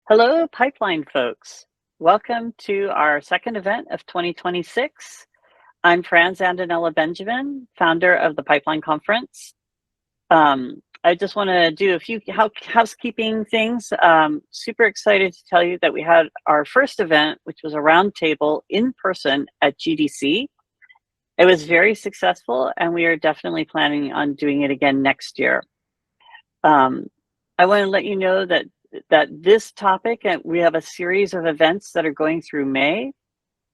Hello, pipeline folks. Welcome to our second event of 2026. I'm Franz Andanella Benjamin, founder of the Pipeline Conference. I just want to do a few housekeeping things. Super excited to tell you that we had our first event, which was a roundtable in person at GDC. It was very successful, and we are definitely planning on doing it again next year. I want to let you know that this topic, and we have a series of events that are going through May.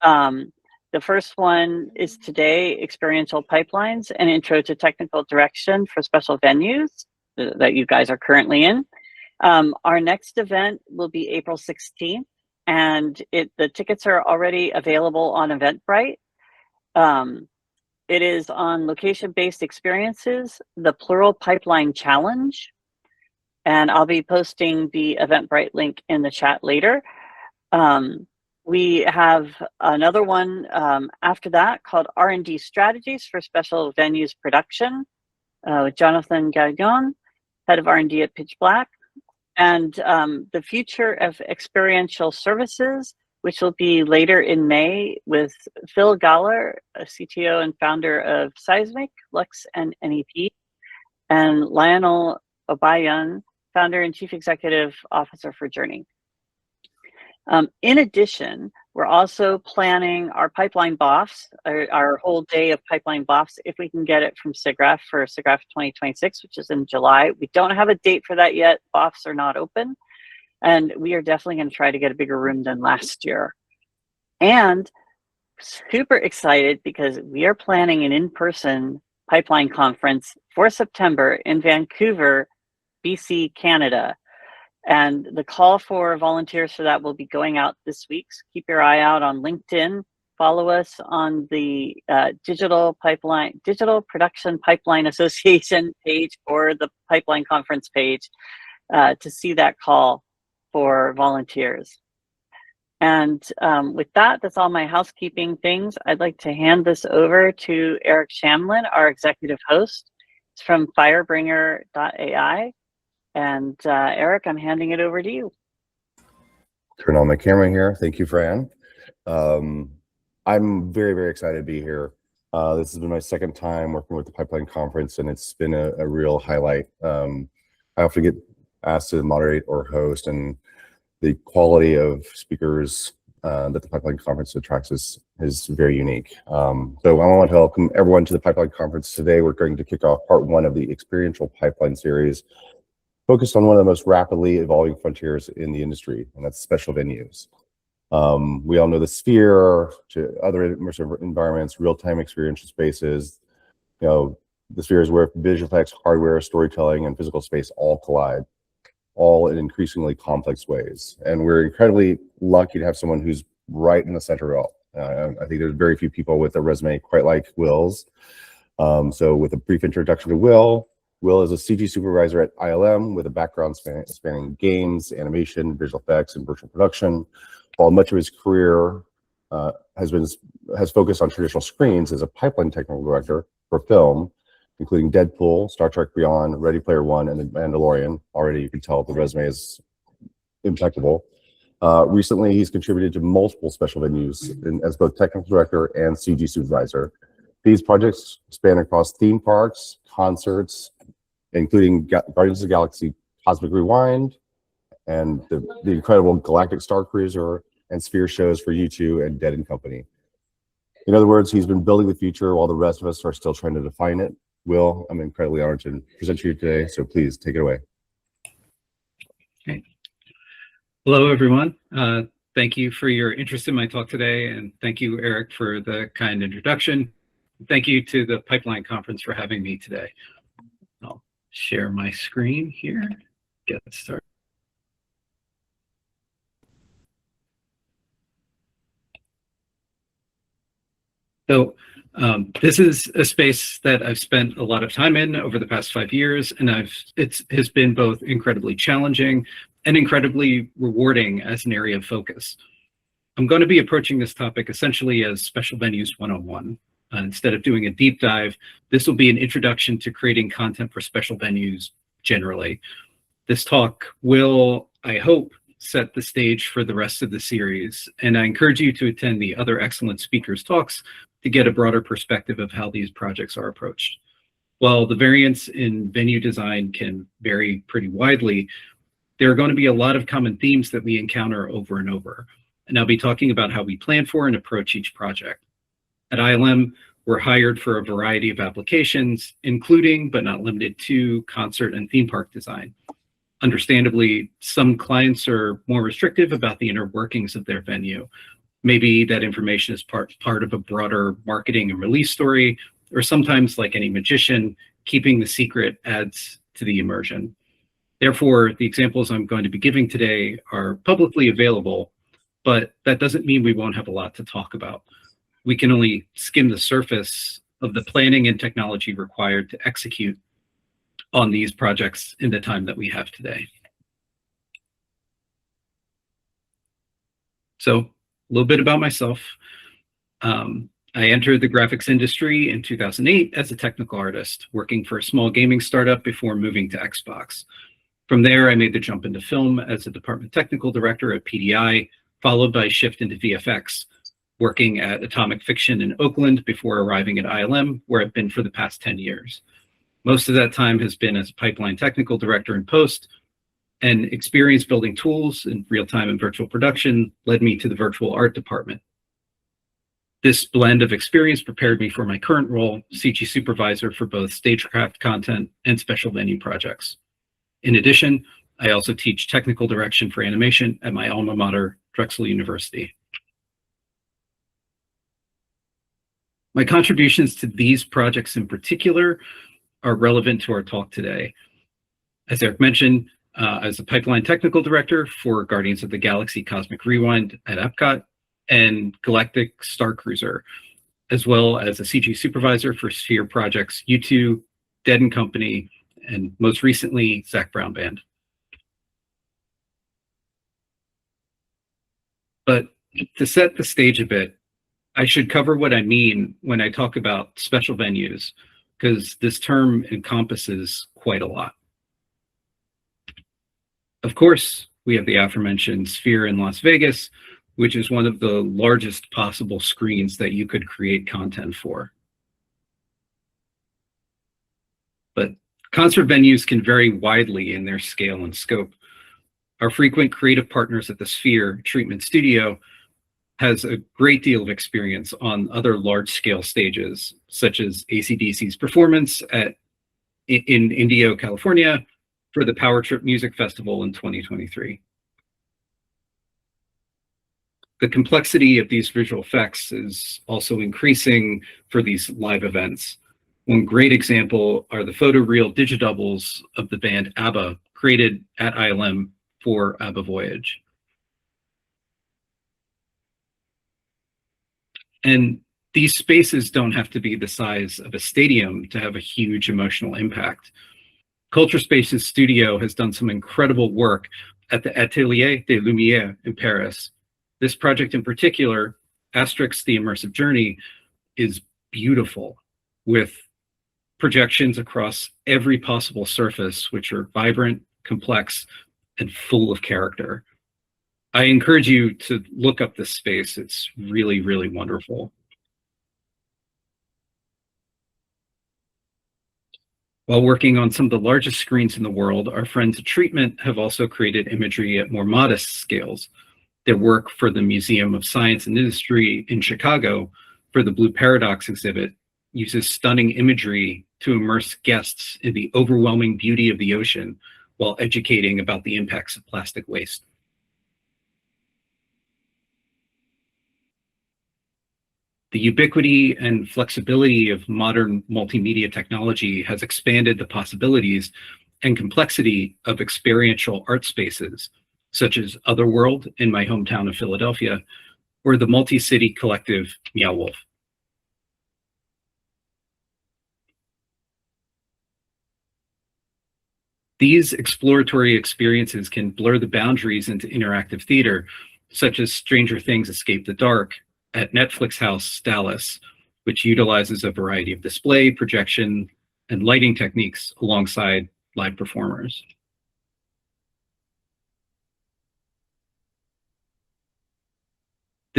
The first one is today, Experiential Pipelines, an intro to technical direction for special venues that you guys are currently in. Our next event will be April 16th, and the tickets are already available on Eventbrite. It is on location-based experiences, the Plural Pipeline Challenge. And I'll be posting the Eventbrite link in the chat later. We have another one after that called R&D Strategies for Special Venues Production with Jonathan Gagnon, head of R&D at Pitch Black. And the Future of Experiential Services, which will be later in May with Phil Galler, a CTO and founder of Seismic, Lux, and NEP, and Lionel Obayan, founder and chief executive officer for Journey. In addition, we're also planning our pipeline BOFs, our whole day of pipeline BOFs, if we can get it from SIGGRAPH for SIGGRAPH 2026, which is in July. We don't have a date for that yet. BOFs are not open. And we are definitely going to try to get a bigger room than last year. And super excited because we are planning an in-person pipeline conference for September in Vancouver, BC, Canada. And the call for volunteers for that will be going out this week. So keep your eye out on LinkedIn. Follow us on the Digital Production Pipeline Association page or the Pipeline Conference page to see that call for volunteers. And with that, that's all my housekeeping things. I'd like to hand this over to Eric Shamlin, our executive host. It's from firebringer.ai. And Eric, I'm handing it over to you. Turn on my camera here. Thank you, Fran. I'm very, very excited to be here. This has been my second time working with the Pipeline Conference, and it's been a real highlight. I often get asked to moderate or host, and the quality of speakers that the Pipeline Conference attracts is very unique. So I want to welcome everyone to the Pipeline Conference. Today, we're going to kick off part one of the Experiential Pipeline series, focused on one of the most rapidly evolving frontiers in the industry, and that's special venues. We all know the Sphere to other immersive environments, real-time experiential spaces. The Sphere is where visual effects, hardware, storytelling, and physical space all collide, all in increasingly complex ways. And we're incredibly lucky to have someone who's right in the center of it all. I think there's very few people with a resume quite like Will's. So with a brief introduction to Will is a CG supervisor at ILM with a background spanning games, animation, visual effects, and virtual production. While much of his career has focused on traditional screens as a pipeline technical director for film, including Deadpool, Star Trek Beyond, Ready Player One, and The Mandalorian. Already you can tell the resume is impeccable. Recently, he's contributed to multiple special venues as both technical director and CG supervisor. These projects span across theme parks, concerts, including Guardians of the Galaxy Cosmic Rewind, and the incredible Galactic Star Cruiser, and Sphere shows for U2 and Dead & Company. In other words, he's been building the future while the rest of us are still trying to define it. Will, I'm incredibly honored to present to you today, so please take it away. Okay. Hello, everyone. Thank you for your interest in my talk today, and thank you, Eric, for the kind introduction. Thank you to the Pipeline Conference for having me today. I'll share my screen here, get started. So this is a space that I've spent a lot of time in over the past 5 years, and it has been both incredibly challenging and incredibly rewarding as an area of focus. I'm going to be approaching this topic essentially as Special Venues 101. Instead of doing a deep dive, this will be an introduction to creating content for special venues generally. This talk will, I hope, set the stage for the rest of the series, and I encourage you to attend the other excellent speakers' talks to get a broader perspective of how these projects are approached. While the variance in venue design can vary pretty widely, there are going to be a lot of common themes that we encounter over and over, and I'll be talking about how we plan for and approach each project. At ILM, we're hired for a variety of applications, including but not limited to concert and theme park design. Understandably, some clients are more restrictive about the inner workings of their venue. Maybe that information is part of a broader marketing and release story, or sometimes, like any magician, keeping the secret adds to the immersion. Therefore, the examples I'm going to be giving today are publicly available, but that doesn't mean we won't have a lot to talk about. We can only skim the surface of the planning and technology required to execute on these projects in the time that we have today. So a little bit about myself. I entered the graphics industry in 2008 as a technical artist, working for a small gaming startup before moving to Xbox. From there, I made the jump into film as a department technical director at PDI, followed by a shift into VFX, working at Atomic Fiction in Oakland before arriving at ILM, where I've been for the past 10 years. Most of that time has been as a pipeline technical director in post, and experience building tools in real-time and virtual production led me to the virtual art department. This blend of experience prepared me for my current role, CG Supervisor for both stagecraft content and special venue projects. In addition, I also teach technical direction for animation at my alma mater, Drexel University. My contributions to these projects in particular are relevant to our talk today. As Eric mentioned, as a pipeline technical director for Guardians of the Galaxy Cosmic Rewind at Epcot and Galactic Star Cruiser, as well as a CG supervisor for Sphere projects U2, Dead & Company, and most recently, Zach Brown Band. But to set the stage a bit, I should cover what I mean when I talk about special venues, because this term encompasses quite a lot. Of course, we have the aforementioned Sphere in Las Vegas, which is one of the largest possible screens that you could create content for. But concert venues can vary widely in their scale and scope. Our frequent creative partners at the Sphere Treatment Studio has a great deal of experience on other large-scale stages, such as AC/DC's performance in Indio, California, for the Power Trip Music Festival in 2023. The complexity of these visual effects is also increasing for these live events. One great example are the photoreal digidoubles of the band ABBA, created at ILM for ABBA Voyage. And these spaces don't have to be the size of a stadium to have a huge emotional impact. Culture Spaces Studio has done some incredible work at the Atelier des Lumières in Paris. This project in particular, Asterix the Immersive Journey, is beautiful, with projections across every possible surface, which are vibrant, complex, and full of character. I encourage you to look up this space. It's really, really wonderful. While working on some of the largest screens in the world, our friends at Treatment have also created imagery at more modest scales. Their work for the Museum of Science and Industry in Chicago for the Blue Paradox exhibit uses stunning imagery to immerse guests in the overwhelming beauty of the ocean while educating about the impacts of plastic waste. The ubiquity and flexibility of modern multimedia technology has expanded the possibilities and complexity of experiential art spaces, such as Otherworld in my hometown of Philadelphia, or the multi-city collective Meow Wolf. These exploratory experiences can blur the boundaries into interactive theater, such as Stranger Things Escape the Dark at Netflix House Dallas, which utilizes a variety of display, projection, and lighting techniques alongside live performers.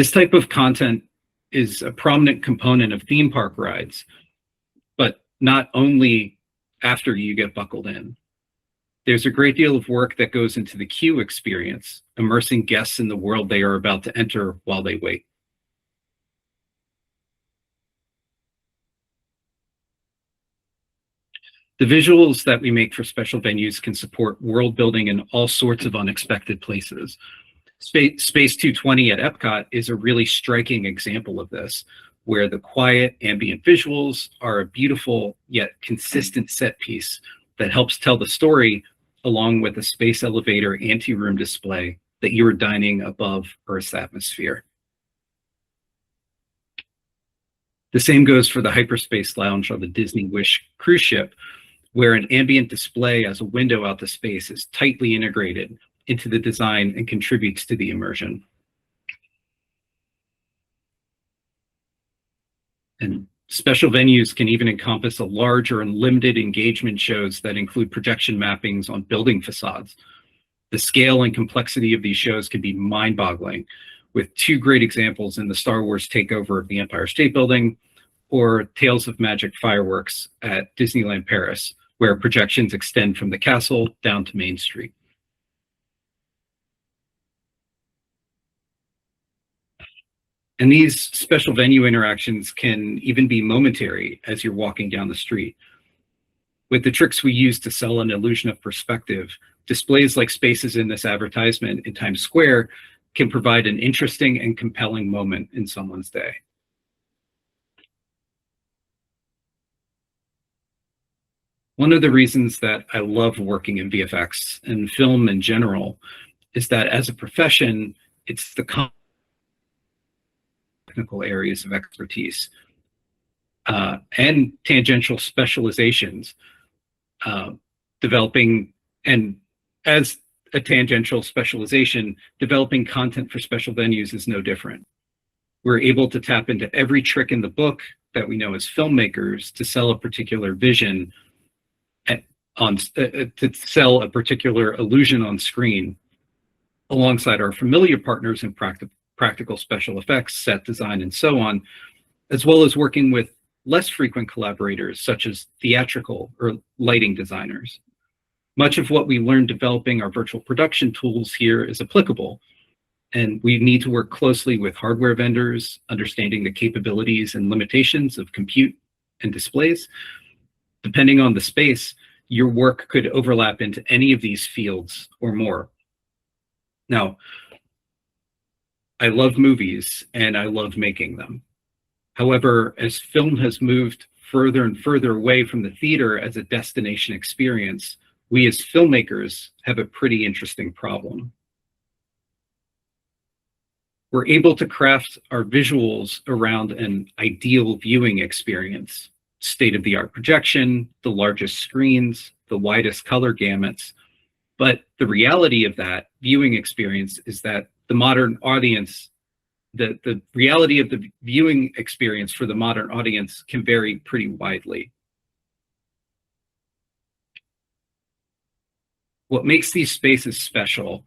This type of content is a prominent component of theme park rides, but not only after you get buckled in. There's a great deal of work that goes into the queue experience, immersing guests in the world they are about to enter while they wait. The visuals that we make for special venues can support world building in all sorts of unexpected places. Space 220 at Epcot is a really striking example of this, where the quiet ambient visuals are a beautiful yet consistent set piece that helps tell the story, along with a space elevator anteroom display that you are dining above Earth's atmosphere. The same goes for the Hyperspace Lounge on the Disney Wish cruise ship, where an ambient display as a window out to space is tightly integrated into the design and contributes to the immersion. And special venues can even encompass a large or unlimited engagement shows that include projection mappings on building facades. The scale and complexity of these shows can be mind-boggling, with two great examples in the Star Wars takeover of the Empire State Building or Tales of Magic fireworks at Disneyland Paris, where projections extend from the castle down to Main Street. And these special venue interactions can even be momentary as you're walking down the street. With the tricks we use to sell an illusion of perspective, displays like spaces in this advertisement in Times Square can provide an interesting and compelling moment in someone's day. One of the reasons that I love working in VFX and film in general is that as a profession, it's the technical areas of expertise and tangential specializations developing, and as a tangential specialization, developing content for special venues is no different. We're able to tap into every trick in the book that we know as filmmakers to sell a particular vision to sell a particular illusion on screen, alongside our familiar partners in practical special effects, set design, and so on, as well as working with less frequent collaborators such as theatrical or lighting designers. Much of what we learned developing our virtual production tools here is applicable, and we need to work closely with hardware vendors, understanding the capabilities and limitations of compute and displays. Depending on the space, your work could overlap into any of these fields or more. Now, I love movies and I love making them. However, as film has moved further and further away from the theater as a destination experience, we as filmmakers have a pretty interesting problem. We're able to craft our visuals around an ideal viewing experience: state-of-the-art projection, the largest screens, the widest color gamuts. But the reality of that viewing experience is that the modern audience, the reality of the viewing experience for the modern audience can vary pretty widely. What makes these spaces special,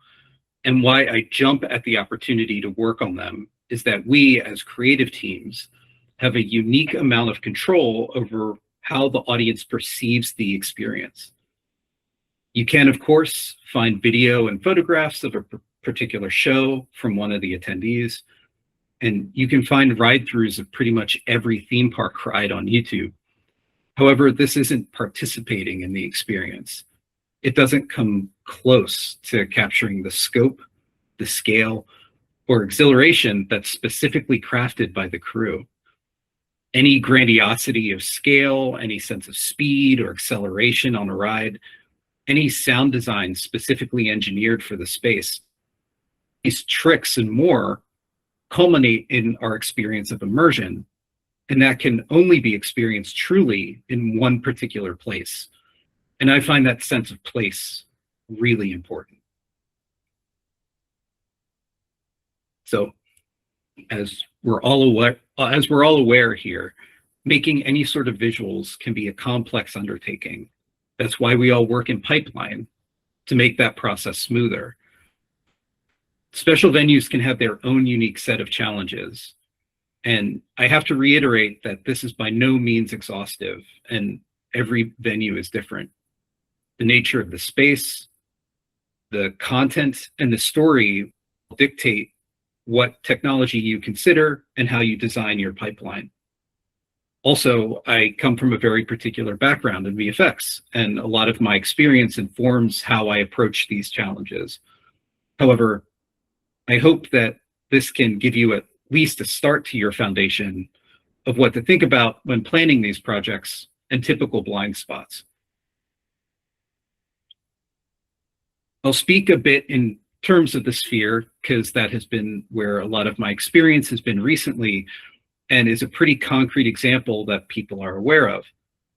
and why I jump at the opportunity to work on them, is that we as creative teams have a unique amount of control over how the audience perceives the experience. You can, of course, find video and photographs of a particular show from one of the attendees, and you can find ride-throughs of pretty much every theme park ride on YouTube. However, this isn't participating in the experience. It doesn't come close to capturing the scope, the scale, or exhilaration that's specifically crafted by the crew. Any grandiosity of scale, any sense of speed or acceleration on a ride, any sound design specifically engineered for the space, these tricks and more culminate in our experience of immersion, and that can only be experienced truly in one particular place. And I find that sense of place really important. So, as we're all aware here, making any sort of visuals can be a complex undertaking. That's why we all work in pipeline, to make that process smoother. Special venues can have their own unique set of challenges. And I have to reiterate that this is by no means exhaustive, and every venue is different. The nature of the space, the content, and the story dictate what technology you consider and how you design your pipeline. Also, I come from a very particular background in VFX, and a lot of my experience informs how I approach these challenges. However, I hope that this can give you at least a start to your foundation of what to think about when planning these projects and typical blind spots. I'll speak a bit in terms of the sphere, because that has been where a lot of my experience has been recently, and is a pretty concrete example that people are aware of.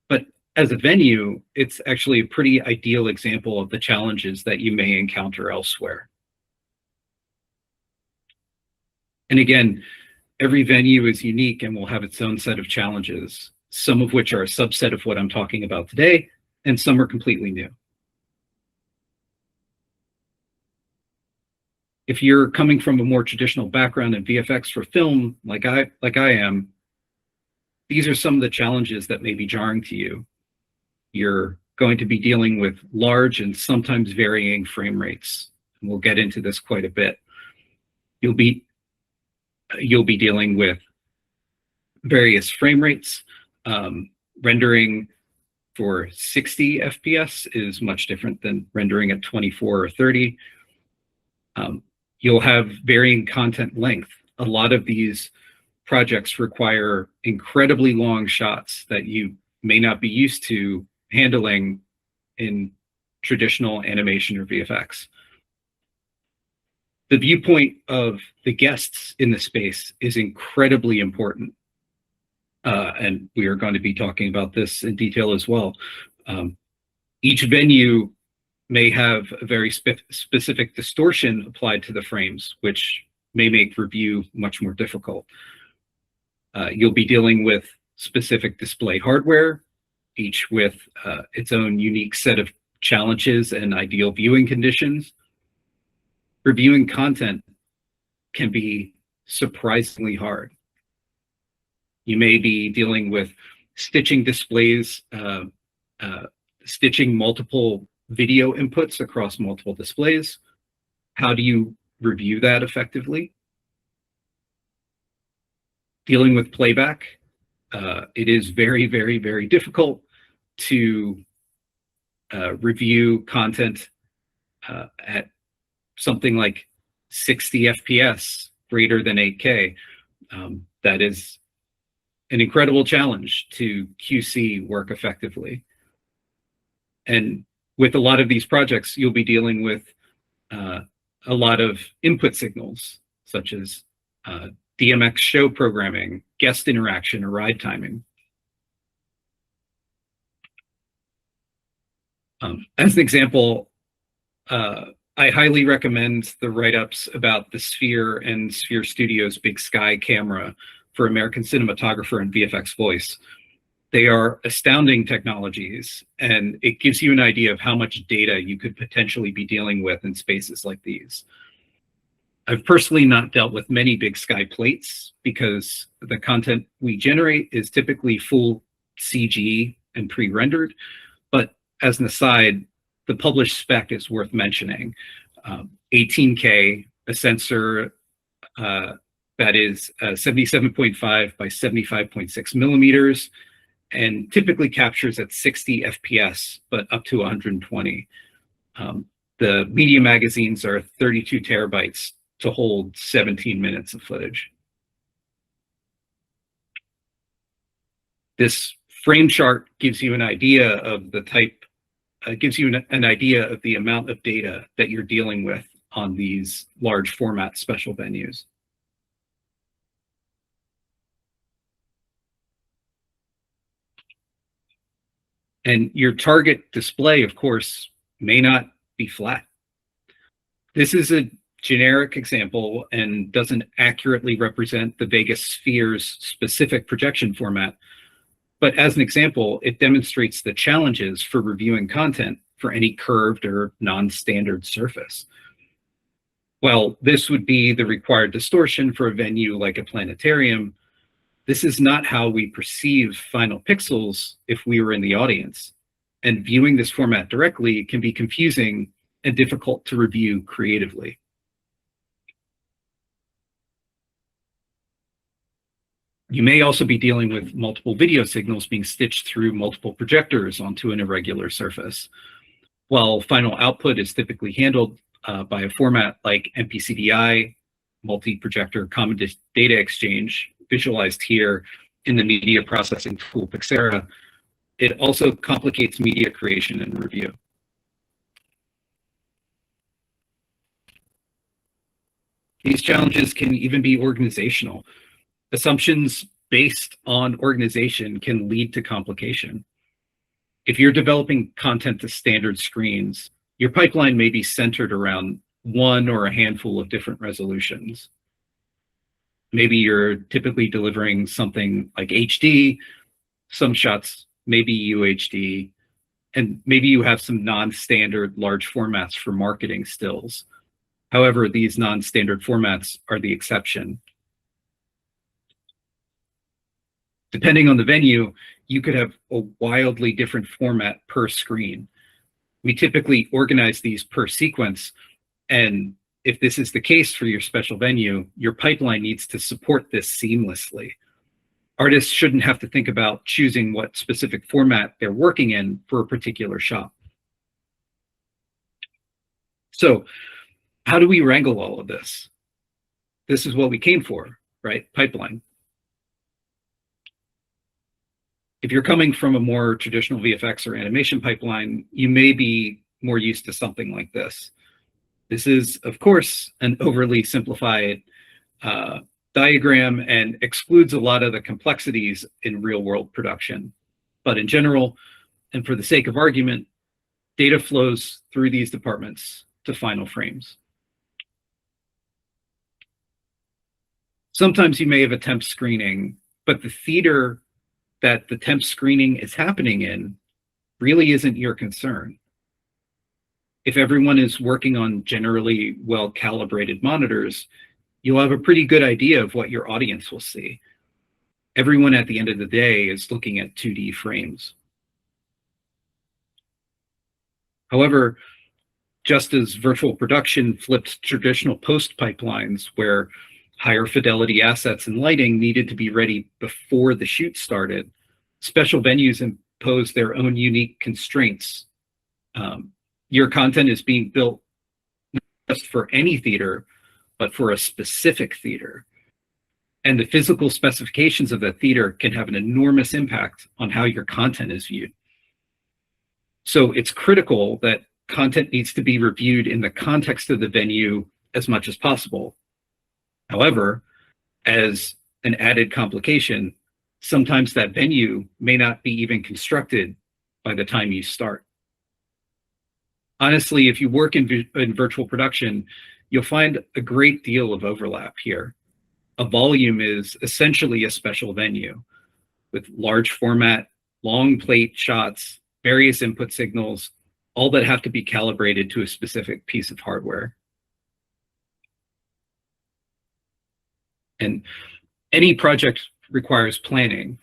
But as a venue, it's actually a pretty ideal example of the challenges that you may encounter elsewhere. And again, every venue is unique and will have its own set of challenges, some of which are a subset of what I'm talking about today, and some are completely new. If you're coming from a more traditional background in VFX for film, like I am, these are some of the challenges that may be jarring to you. You're going to be dealing with large and sometimes varying frame rates, and we'll get into this quite a bit. You'll be dealing with various frame rates. Rendering for 60 FPS is much different than rendering at 24 or 30. You'll have varying content length. A lot of these projects require incredibly long shots that you may not be used to handling in traditional animation or VFX. The viewpoint of the guests in the space is incredibly important. And we are going to be talking about this in detail as well. Each venue may have a very specific distortion applied to the frames, which may make review much more difficult. You'll be dealing with specific display hardware, each with its own unique set of challenges and ideal viewing conditions. Reviewing content can be surprisingly hard. You may be dealing with stitching displays, stitching multiple video inputs across multiple displays. How do you review that effectively? Dealing with playback, it is very, very, very difficult to review content at something like 60 FPS greater than 8K. That is an incredible challenge to QC work effectively. And with a lot of these projects, you'll be dealing with a lot of input signals, such as DMX show programming, guest interaction, or ride timing. As an example, I highly recommend the write-ups about the Sphere and Sphere Studios Big Sky camera for American cinematographer and VFX voice. They are astounding technologies, and it gives you an idea of how much data you could potentially be dealing with in spaces like these. I've personally not dealt with many Big Sky plates because the content we generate is typically full CG and pre-rendered, but as an aside, the published spec is worth mentioning. 18K, a sensor that is 77.5 by 75.6 millimeters, and typically captures at 60 FPS, but up to 120. The media magazines are 32 terabytes to hold 17 minutes of footage. This frame chart gives you an idea of the type, gives you an idea of the amount of data that you're dealing with on these large format special venues. And your target display, of course, may not be flat. This is a generic example and doesn't accurately represent the Vegas Sphere's specific projection format. But as an example, it demonstrates the challenges for reviewing content for any curved or non-standard surface. While this would be the required distortion for a venue like a planetarium, this is not how we perceive final pixels if we were in the audience. And viewing this format directly can be confusing and difficult to review creatively. You may also be dealing with multiple video signals being stitched through multiple projectors onto an irregular surface. While final output is typically handled by a format like MPCDI, multi-projector common data exchange, visualized here in the media processing tool Pixera, it also complicates media creation and review. These challenges can even be organizational. Assumptions based on organization can lead to complication. If you're developing content to standard screens, your pipeline may be centered around one or a handful of different resolutions. Maybe you're typically delivering something like HD, some shots maybe UHD, and maybe you have some non-standard large formats for marketing stills. However, these non-standard formats are the exception. Depending on the venue, you could have a wildly different format per screen. We typically organize these per sequence, and if this is the case for your special venue, your pipeline needs to support this seamlessly. Artists shouldn't have to think about choosing what specific format they're working in for a particular shot. So how do we wrangle all of this? This is what we came for, right? Pipeline. If you're coming from a more traditional VFX or animation pipeline, you may be more used to something like this. This is, of course, an overly simplified diagram and excludes a lot of the complexities in real-world production. But in general, and for the sake of argument, data flows through these departments to final frames. Sometimes you may have a temp screening, but the theater that the temp screening is happening in really isn't your concern. If everyone is working on generally well-calibrated monitors, you'll have a pretty good idea of what your audience will see. Everyone at the end of the day is looking at 2D frames. However, just as virtual production flipped traditional post pipelines where higher fidelity assets and lighting needed to be ready before the shoot started, special venues impose their own unique constraints. Your content is being built not just for any theater, but for a specific theater. And the physical specifications of that theater can have an enormous impact on how your content is viewed. So it's critical that content needs to be reviewed in the context of the venue as much as possible. However, as an added complication, sometimes that venue may not be even constructed by the time you start. Honestly, if you work in virtual production, you'll find a great deal of overlap here. A volume is essentially a special venue with large format, long plate shots, various input signals, all that have to be calibrated to a specific piece of hardware. And any project requires planning,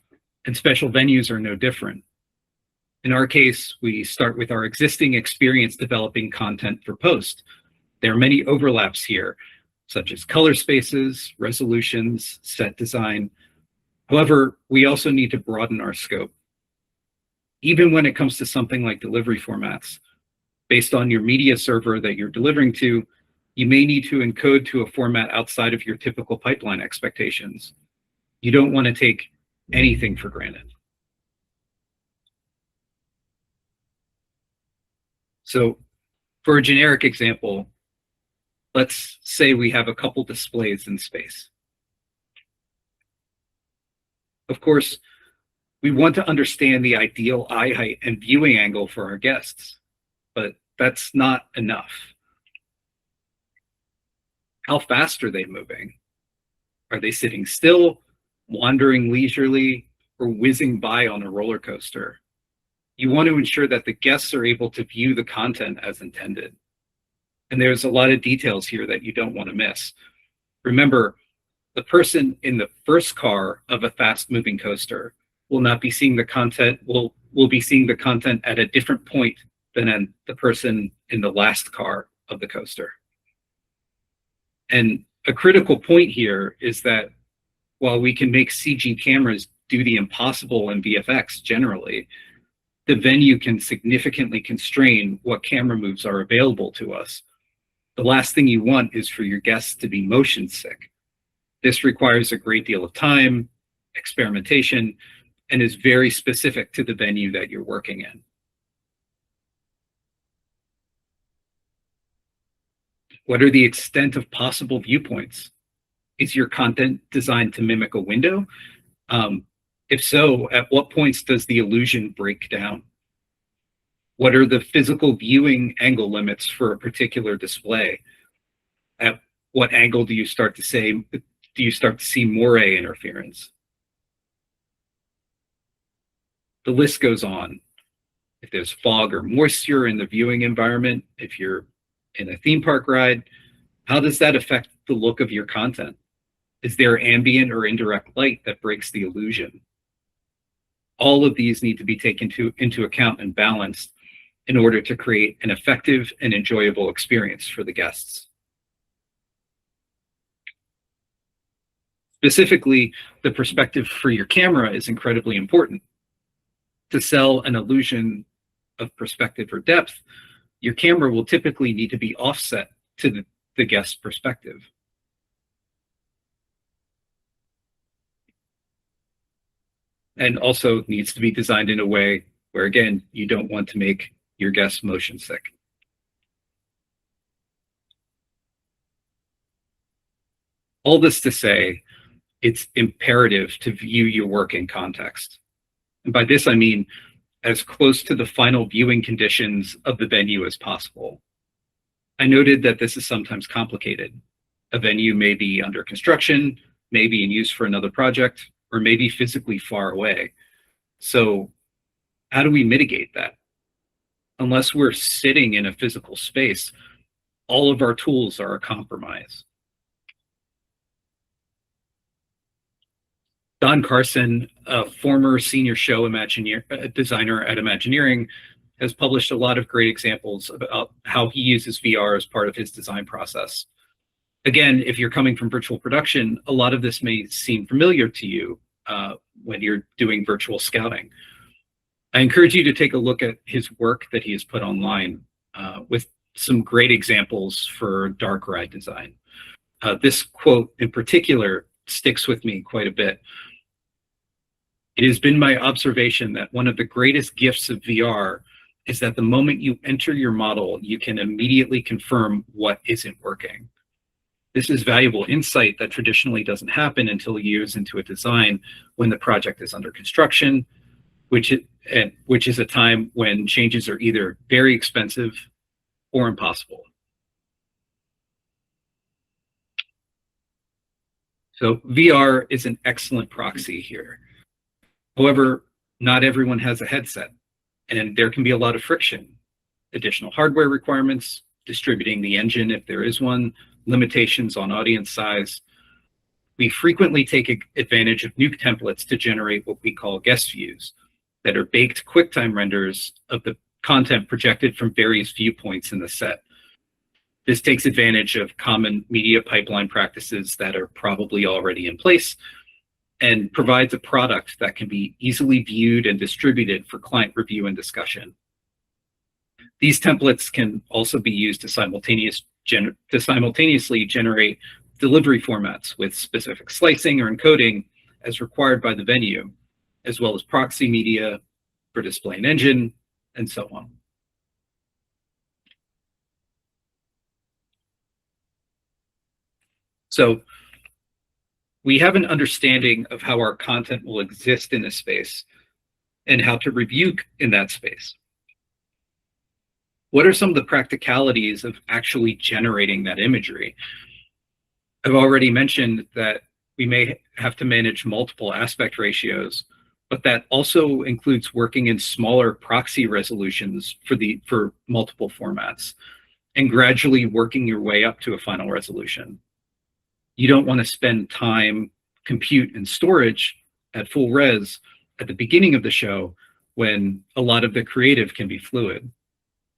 and special venues are no different. In our case, we start with our existing experience developing content for post. There are many overlaps here, such as color spaces, resolutions, set design. However, we also need to broaden our scope. Even when it comes to something like delivery formats, based on your media server that you're delivering to, you may need to encode to a format outside of your typical pipeline expectations. You don't want to take anything for granted. So for a generic example, let's say we have a couple displays in space. Of course, we want to understand the ideal eye height and viewing angle for our guests, but that's not enough. How fast are they moving? Are they sitting still, wandering leisurely, or whizzing by on a roller coaster? You want to ensure that the guests are able to view the content as intended. And there's a lot of details here that you don't want to miss. Remember, the person in the first car of a fast moving coaster will not be seeing the content, will be seeing the content at a different point than the person in the last car of the coaster. And a critical point here is that while we can make CG cameras do the impossible in VFX generally, the venue can significantly constrain what camera moves are available to us. The last thing you want is for your guests to be motion sick. This requires a great deal of time, experimentation, and is very specific to the venue that you're working in. What are the extent of possible viewpoints? Is your content designed to mimic a window? If so, at what points does the illusion break down? What are the physical viewing angle limits for a particular display? At what angle do you start to see moire interference? The list goes on. If there's fog or moisture in the viewing environment, if you're in a theme park ride, how does that affect the look of your content? Is there ambient or indirect light that breaks the illusion? All of these need to be taken into account and balanced in order to create an effective and enjoyable experience for the guests. Specifically, the perspective for your camera is incredibly important. To sell an illusion of perspective or depth, your camera will typically need to be offset to the guest's perspective. And also needs to be designed in a way where, again, you don't want to make your guests motion sick. All this to say, it's imperative to view your work in context. And by this, I mean as close to the final viewing conditions of the venue as possible. I noted that this is sometimes complicated. A venue may be under construction, may be in use for another project, or maybe physically far away. So how do we mitigate that? Unless we're sitting in a physical space, all of our tools are a compromise. Don Carson, a former senior show designer at Imagineering, has published a lot of great examples about how he uses VR as part of his design process. Again, if you're coming from virtual production, a lot of this may seem familiar to you when you're doing virtual scouting. I encourage you to take a look at his work that he has put online with some great examples for dark ride design. This quote in particular sticks with me quite a bit. It has been my observation that one of the greatest gifts of VR is that the moment you enter your model, you can immediately confirm what isn't working. This is valuable insight that traditionally doesn't happen until years into a design when the project is under construction, which is a time when changes are either very expensive or impossible. So VR is an excellent proxy here. However, not everyone has a headset, and there can be a lot of friction. Additional hardware requirements, distributing the engine if there is one, limitations on audience size. We frequently take advantage of new templates to generate what we call guest views that are baked QuickTime renders of the content projected from various viewpoints in the set. This takes advantage of common media pipeline practices that are probably already in place and provides a product that can be easily viewed and distributed for client review and discussion. These templates can also be used to simultaneously generate delivery formats with specific slicing or encoding as required by the venue, as well as proxy media for display and engine, and so on. So we have an understanding of how our content will exist in a space and how to review in that space. What are some of the practicalities of actually generating that imagery? I've already mentioned that we may have to manage multiple aspect ratios, but that also includes working in smaller proxy resolutions for multiple formats. and gradually working your way up to a final resolution. You don't want to spend time, compute, and storage at full res at the beginning of the show when a lot of the creative can be fluid.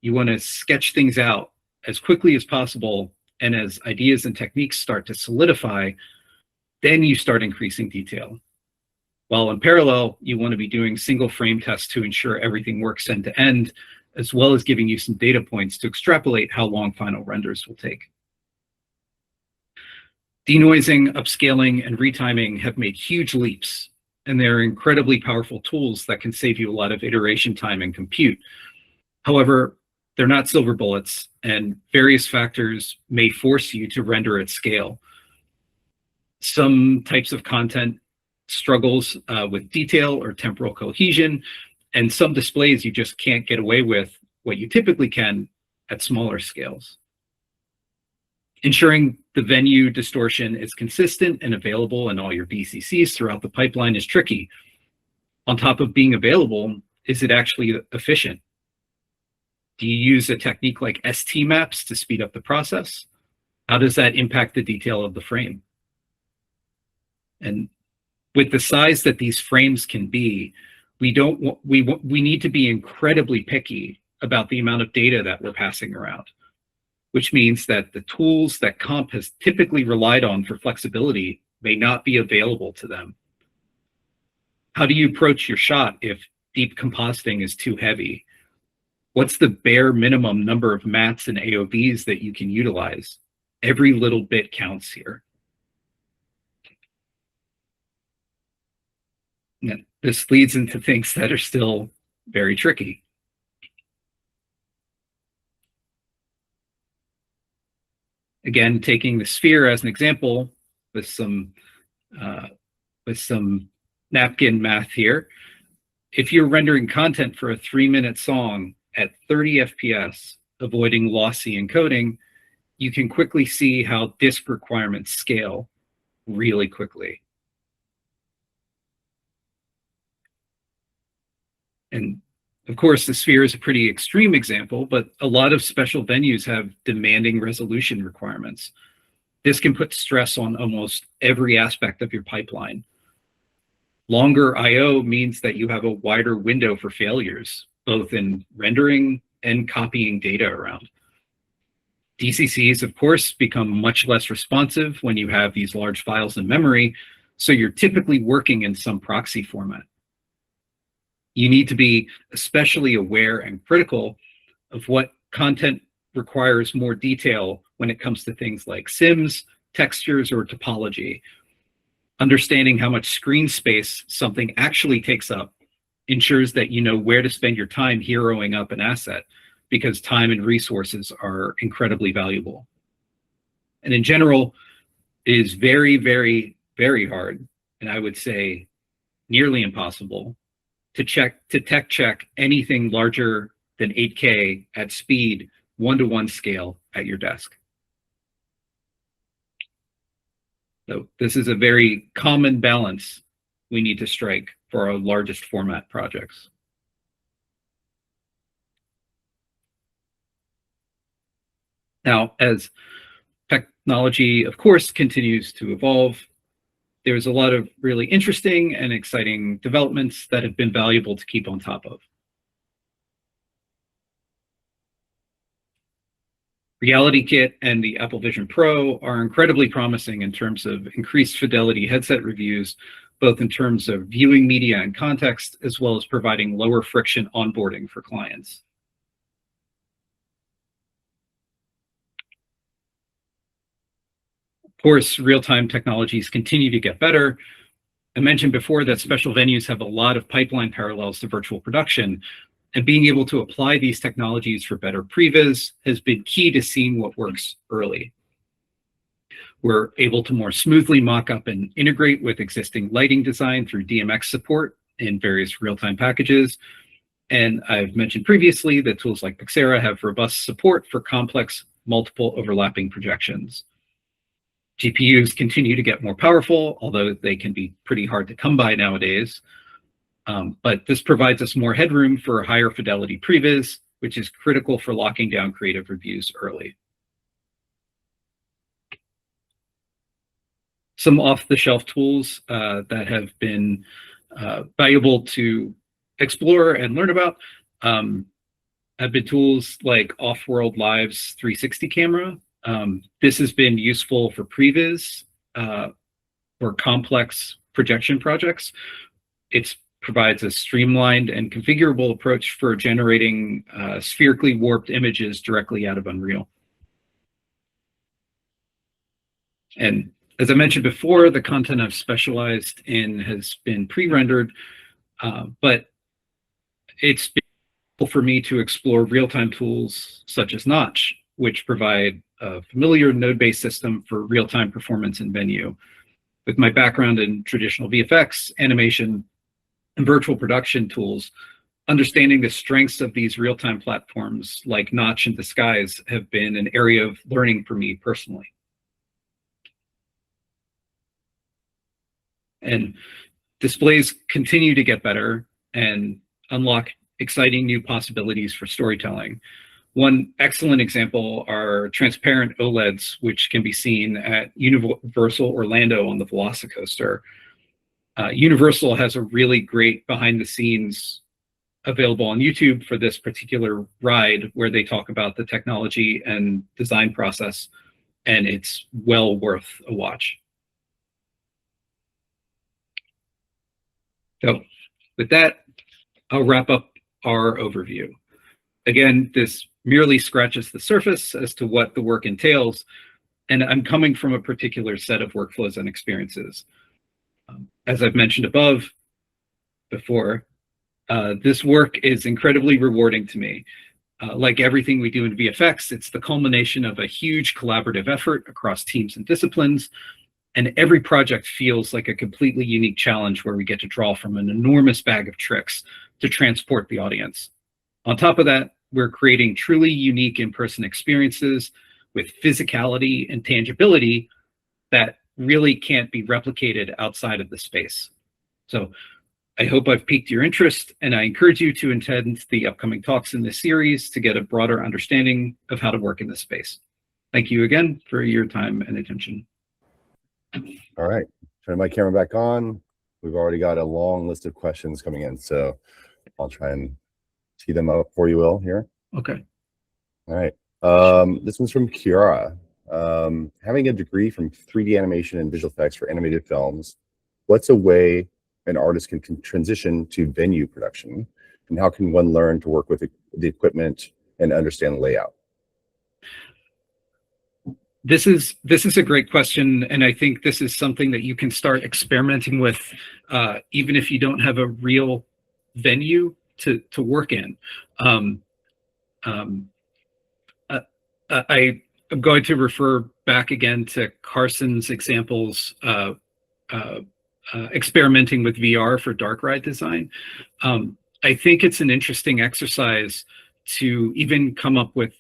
You want to sketch things out as quickly as possible, and as ideas and techniques start to solidify, then you start increasing detail. While in parallel, you want to be doing single frame tests to ensure everything works end to end, as well as giving you some data points to extrapolate how long final renders will take. Denoising, upscaling, and retiming have made huge leaps, and they're incredibly powerful tools that can save you a lot of iteration time and compute. However, they're not silver bullets, and various factors may force you to render at scale. Some types of content struggles with detail or temporal cohesion, and some displays you just can't get away with what you typically can at smaller scales. Ensuring the venue distortion is consistent and available in all your VCCs throughout the pipeline is tricky. On top of being available, is it actually efficient? Do you use a technique like ST maps to speed up the process? How does that impact the detail of the frame? And with the size that these frames can be, we need to be incredibly picky about the amount of data that we're passing around, which means that the tools that comp has typically relied on for flexibility may not be available to them. How do you approach your shot if deep compositing is too heavy? What's the bare minimum number of mats and AOVs that you can utilize? Every little bit counts here. Now, this leads into things that are still very tricky. Again, taking the sphere as an example with some napkin math here. If you're rendering content for a 3-minute song at 30 FPS, avoiding lossy encoding, you can quickly see how disk requirements scale really quickly. And of course, the sphere is a pretty extreme example, but a lot of special venues have demanding resolution requirements. This can put stress on almost every aspect of your pipeline. Longer I/O means that you have a wider window for failures, both in rendering and copying data around. DCCs, of course, become much less responsive when you have these large files in memory, so you're typically working in some proxy format. You need to be especially aware and critical of what content requires more detail when it comes to things like sims, textures, or topology. Understanding how much screen space something actually takes up ensures that you know where to spend your time heroing up an asset, because time and resources are incredibly valuable. And in general, it is very, very, very hard, and I would say nearly impossible, to tech check anything larger than 8K at speed, 1-to-1 scale at your desk. So this is a very common balance we need to strike for our largest format projects. Now, as technology, of course, continues to evolve, there's a lot of really interesting and exciting developments that have been valuable to keep on top of. Reality Kit and the Apple Vision Pro are incredibly promising in terms of increased fidelity headset reviews, both in terms of viewing media and context, as well as providing lower friction onboarding for clients. Of course, real-time technologies continue to get better. I mentioned before that special venues have a lot of pipeline parallels to virtual production, and being able to apply these technologies for better previs has been key to seeing what works early. We're able to more smoothly mock up and integrate with existing lighting design through DMX support in various real-time packages. And I've mentioned previously that tools like Pixera have robust support for complex, multiple overlapping projections. GPUs continue to get more powerful, although they can be pretty hard to come by nowadays. But this provides us more headroom for higher fidelity previs, which is critical for locking down creative reviews early. Some off-the-shelf tools that have been valuable to explore and learn about have been tools like Off-World Live's 360 camera. This has been useful for previs or complex projection projects. It provides a streamlined and configurable approach for generating spherically warped images directly out of Unreal. And as I mentioned before, the content I've specialized in has been pre-rendered, but it's been helpful for me to explore real-time tools such as Notch, which provide a familiar node-based system for real-time performance in venue. With my background in traditional VFX, animation, and virtual production tools, understanding the strengths of these real-time platforms like Notch and Disguise have been an area of learning for me personally. And displays continue to get better and unlock exciting new possibilities for storytelling. One excellent example are transparent OLEDs, which can be seen at Universal Orlando on the Velocicoaster. Universal has a really great behind the scenes available on YouTube for this particular ride, where they talk about the technology and design process, and it's well worth a watch. So with that, I'll wrap up our overview. Again, this merely scratches the surface as to what the work entails, and I'm coming from a particular set of workflows and experiences. As I've mentioned before, this work is incredibly rewarding to me. Like everything we do in VFX, it's the culmination of a huge collaborative effort across teams and disciplines, and every project feels like a completely unique challenge where we get to draw from an enormous bag of tricks to transport the audience. On top of that, we're creating truly unique in-person experiences with physicality and tangibility that really can't be replicated outside of the space. So I hope I've piqued your interest, and I encourage you to attend the upcoming talks in this series to get a broader understanding of how to work in this space. Thank you again for your time and attention. All right, turn my camera back on. We've already got a long list of questions coming in, so I'll try and tee them up for you, Will, here. Okay. All right. This one's from Kiara. Having a degree from 3D animation and visual effects for animated films, what's a way an artist can transition to venue production, and how can one learn to work with the equipment and understand layout? This is a great question, and I think this is something that you can start experimenting with even if you don't have a real venue to work in. I am going to refer back again to Carson's examples experimenting with VR for dark ride design. I think it's an interesting exercise to even come up with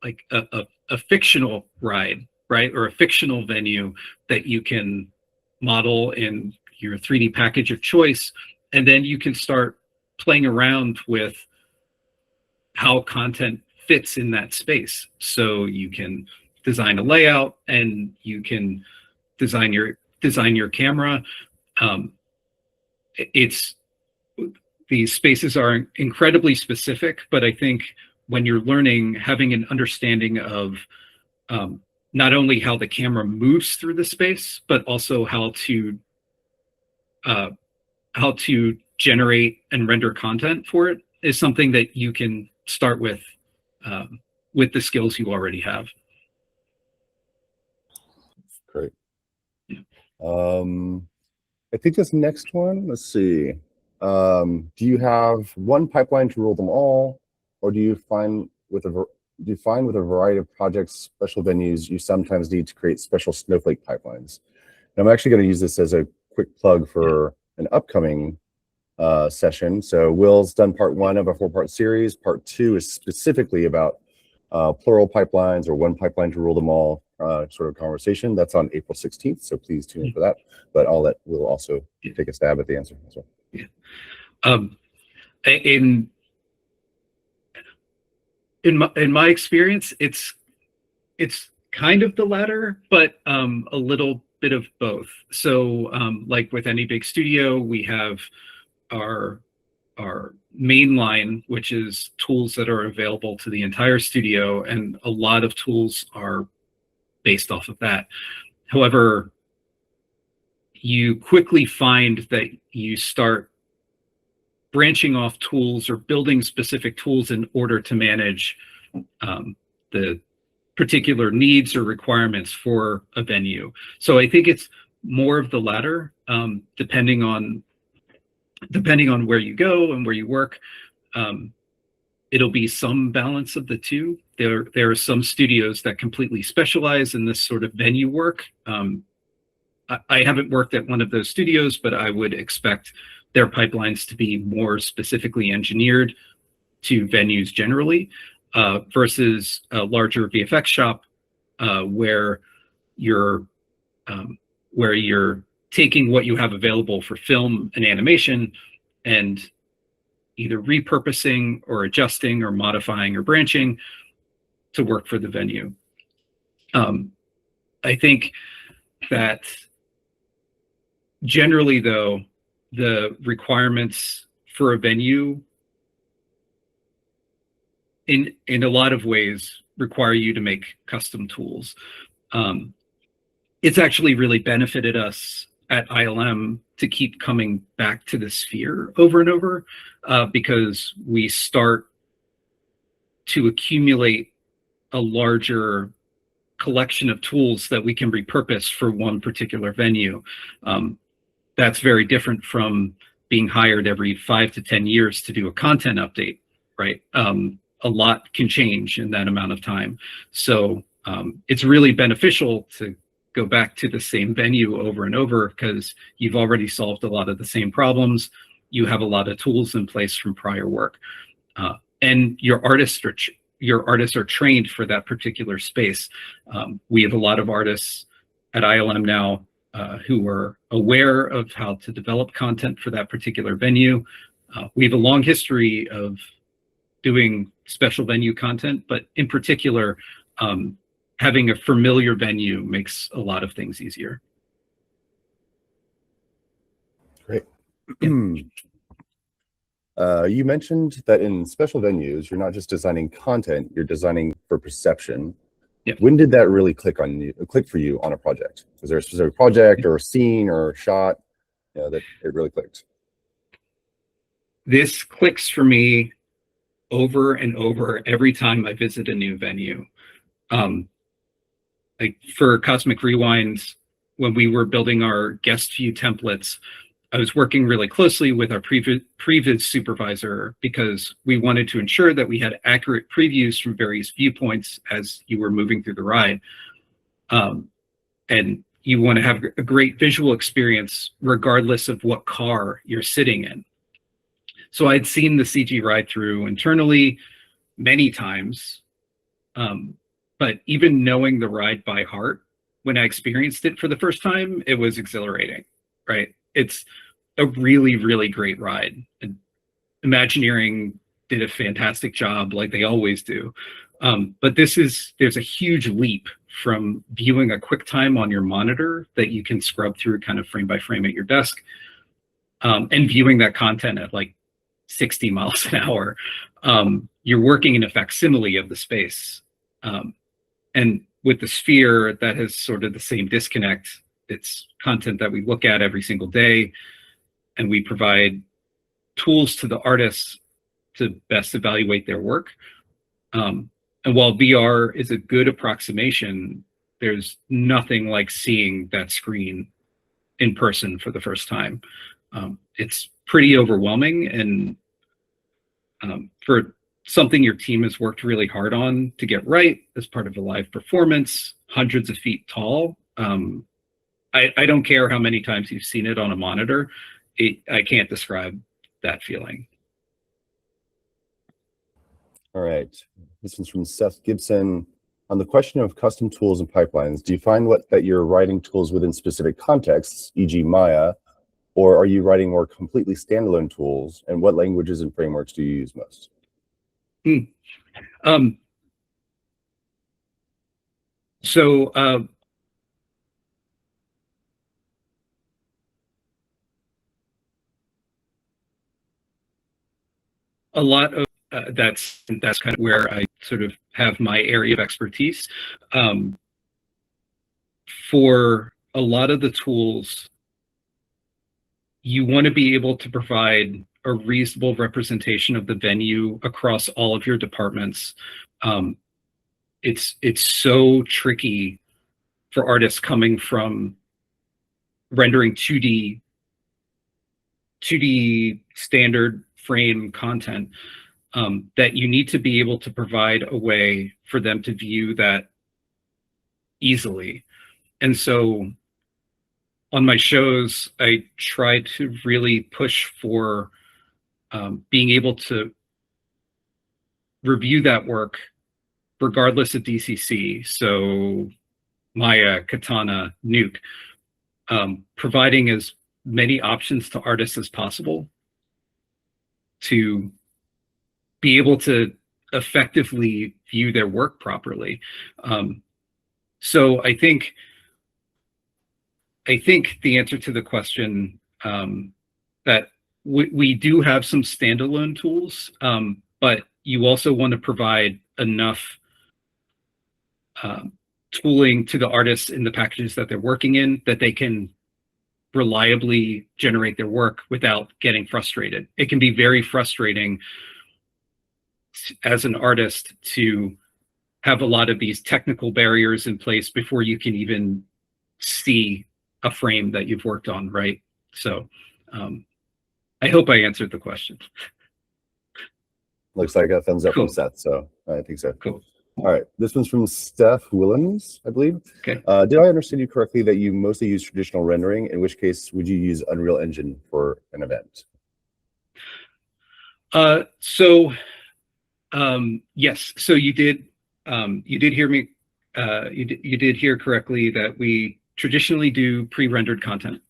like a fictional ride, right? Or a fictional venue that you can model in your 3D package of choice. And then you can start playing around with how content fits in that space. So you can design a layout and you can design your camera. These spaces are incredibly specific, but I think when you're learning, having an understanding of not only how the camera moves through the space, but also how to generate and render content for it is something that you can start with the skills you already have. Great. I think this next one, let's see. Do you have one pipeline to rule them all, or do you find with a variety of projects, special venues, you sometimes need to create special snowflake pipelines? And I'm actually going to use this as a quick plug for an upcoming session. So Will's done part 1 of a 4-part series. Part 2 is specifically about plural pipelines or one pipeline to rule them all sort of conversation. That's on April 16th, so please tune in for that. But I'll let Will also take a stab at the answer as well. Yeah. in my experience, it's kind of the latter, but a little bit of both. So like with any big studio, we have our mainline, which is tools that are available to the entire studio, and a lot of tools are based off of that. However, you quickly find that you start branching off tools or building specific tools in order to manage the particular needs or requirements for a venue. So I think it's more of the latter, depending on where you go and where you work. It'll be some balance of the two. There are some studios that completely specialize in this sort of venue work. I haven't worked at one of those studios, but I would expect their pipelines to be more specifically engineered to venues generally, versus a larger VFX shop where you're taking what you have available for film and animation and either repurposing or adjusting or modifying or branching to work for the venue. I think that generally, though, the requirements for a venue in a lot of ways require you to make custom tools. It's actually really benefited us at ILM to keep coming back to the sphere over and over, because we start to accumulate a larger collection of tools that we can repurpose for one particular venue. That's very different from being hired every 5 to 10 years to do a content update, right? A lot can change in that amount of time. So it's really beneficial to go back to the same venue over and over because you've already solved a lot of the same problems. You have a lot of tools in place from prior work, and your artists are trained for that particular space. We have a lot of artists at ILM now who are aware of how to develop content for that particular venue. We have a long history of doing special venue content, but in particular, having a familiar venue makes a lot of things easier. Great. You mentioned that in special venues, you're not just designing content, you're designing for perception. Yeah. When did that really click for you on a project? Was there a specific project or a scene or a shot that it really clicked? This clicks for me over and over every time I visit a new venue. Like for Cosmic Rewinds, when we were building our guest view templates, I was working really closely with our previous supervisor because we wanted to ensure that we had accurate previews from various viewpoints as you were moving through the ride. And you want to have a great visual experience regardless of what car you're sitting in. So I'd seen the CG ride through internally many times, but even knowing the ride by heart, when I experienced it for the first time, it was exhilarating, right? It's a really, really great ride. And Imagineering did a fantastic job like they always do. But there's a huge leap from viewing a QuickTime on your monitor that you can scrub through kind of frame by frame at your desk, and viewing that content at like 60 miles an hour. You're working in a facsimile of the space. And with the sphere, that has sort of the same disconnect. It's content that we look at every single day, and we provide tools to the artists to best evaluate their work. And while VR is a good approximation, there's nothing like seeing that screen in person for the first time. It's pretty overwhelming, and for something your team has worked really hard on to get right as part of a live performance, hundreds of feet tall. I don't care how many times you've seen it on a monitor. I can't describe that feeling. All right. This one's from Seth Gibson. On the question of custom tools and pipelines, do you find that you're writing tools within specific contexts, e.g. Maya, or are you writing more completely standalone tools? And what languages and frameworks do you use most? So a lot of that's kind of where I sort of have my area of expertise. For a lot of the tools, you want to be able to provide a reasonable representation of the venue across all of your departments. It's so tricky for artists coming from rendering 2D standard frame content, that you need to be able to provide a way for them to view that easily. And so on my shows, I try to really push for being able to review that work regardless of DCC. So Maya, Katana, Nuke, providing as many options to artists as possible to be able to effectively view their work properly. So I think the answer to the question, that we do have some standalone tools, but you also want to provide enough tooling to the artists in the packages that they're working in that they can reliably generate their work without getting frustrated. It can be very frustrating as an artist to have a lot of these technical barriers in place before you can even see a frame that you've worked on, right? So I hope I answered the question. Looks like a thumbs up Cool. from Seth, so I think so. Cool. All right, this one's from Steph Willems, I believe. Okay. Did I understand you correctly that you mostly use traditional rendering? In which case, would you use Unreal Engine for an event? Yes. So you did hear me. You did hear correctly that we traditionally do pre-rendered content.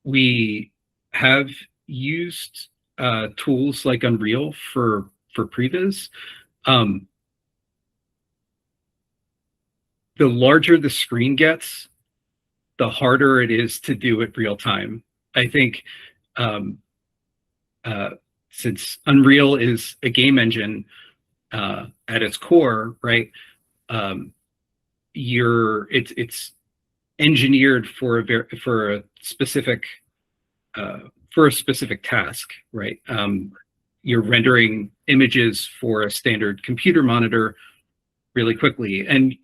We have used tools like Unreal for previs. The larger the screen gets, the harder it is to do it real time. I think since Unreal is a game engine at its core, right? It's engineered for a specific task, right? You're rendering images for a standard computer monitor really quickly, and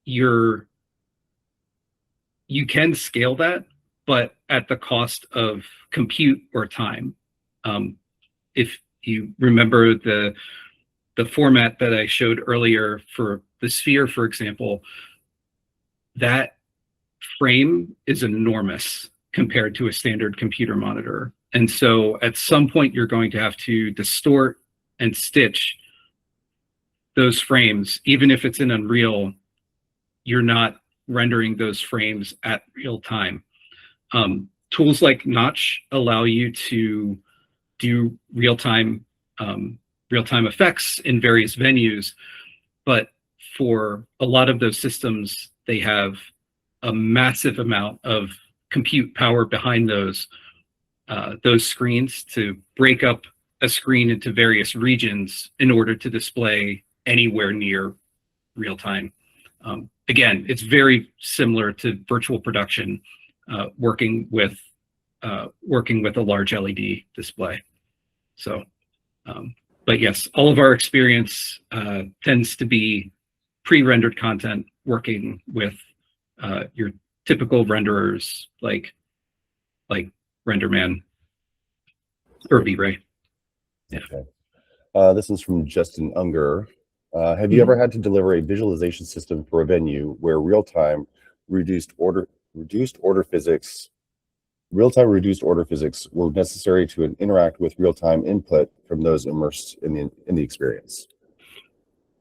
you can scale that, but at the cost of compute or time. If you remember the format that I showed earlier for the sphere, for example, that frame is enormous compared to a standard computer monitor. And so at some point, you're going to have to distort and stitch those frames. Even if it's in Unreal, you're not rendering those frames at real time. Tools like Notch allow you to do real-time effects in various venues, but for a lot of those systems, they have a massive amount of compute power behind those screens to break up a screen into various regions in order to display anywhere near real time. Again, it's very similar to virtual production, working with a large LED display. So, but yes, all of our experience tends to be pre-rendered content, working with your typical renderers like RenderMan or V-Ray. Yeah. Okay. This is from Justin Unger. Have you ever had to deliver a visualization system for a venue where real-time reduced order physics were necessary to interact with real-time input from those immersed in the experience?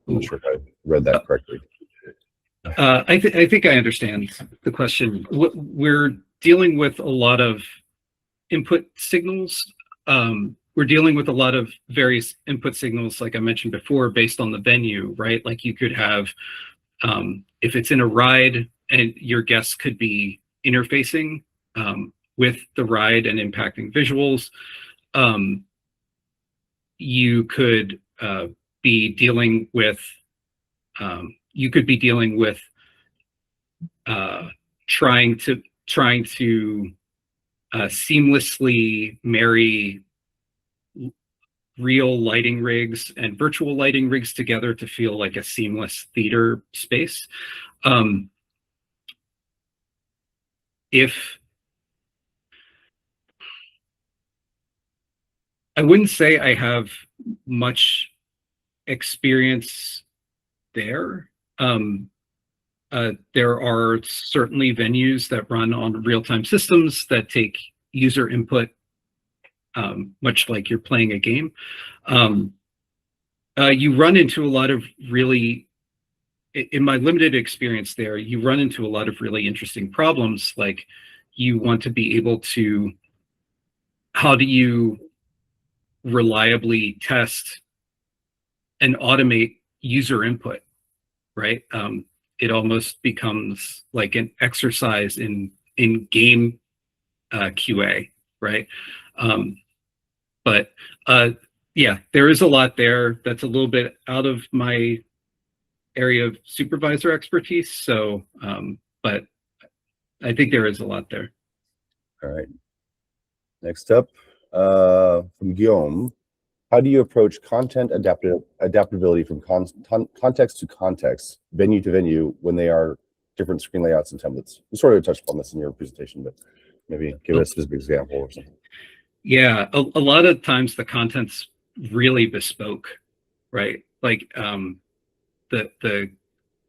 I'm not sure if I read that correctly. I think I understand the question. We're dealing with a lot of input signals we're dealing with a lot of various input signals, like I mentioned before, based on the venue, right? Like you could have, if it's in a ride and your guests could be interfacing with the ride and impacting visuals, you could be dealing with, trying to seamlessly marry real lighting rigs and virtual lighting rigs together to feel like a seamless theater space. If I wouldn't say I have much experience there. There are certainly venues that run on real-time systems that take user input, much like you're playing a game. You run into a lot of really, in my limited experience there, you run into a lot of really interesting problems. Like you want to be able to, how do you reliably test and automate user input, right? It almost becomes like an exercise in game QA, right? But yeah, there is a lot there that's a little bit out of my area of supervisor expertise. So, but I think there is a lot there. All right. Next up, from Guillaume, how do you approach content adaptability from context to context, venue to venue, when they are different screen layouts and templates? You sort of touched upon this in your presentation, but maybe give us a specific example or something. Yeah, a lot of times the content's really bespoke, right? Like the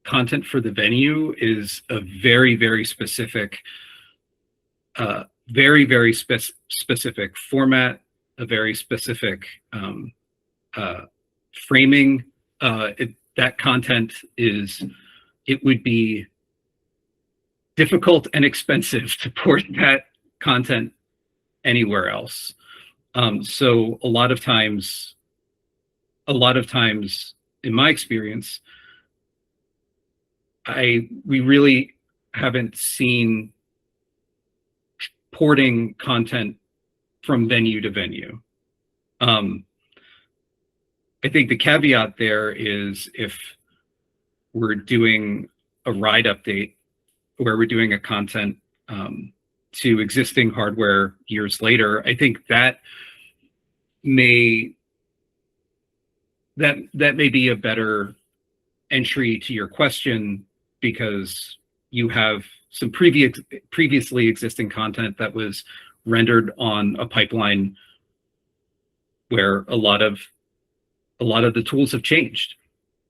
content for the venue is a very, very specific, specific format, a very specific framing. That content is, it would be difficult and expensive to port that content anywhere else. So a lot of times, in my experience, we really haven't seen porting content from venue to venue. I think the caveat there is if we're doing a ride update where we're doing a content to existing hardware years later, I think that may be a better entry to your question, because you have some previously existing content that was rendered on a pipeline where a lot of the tools have changed,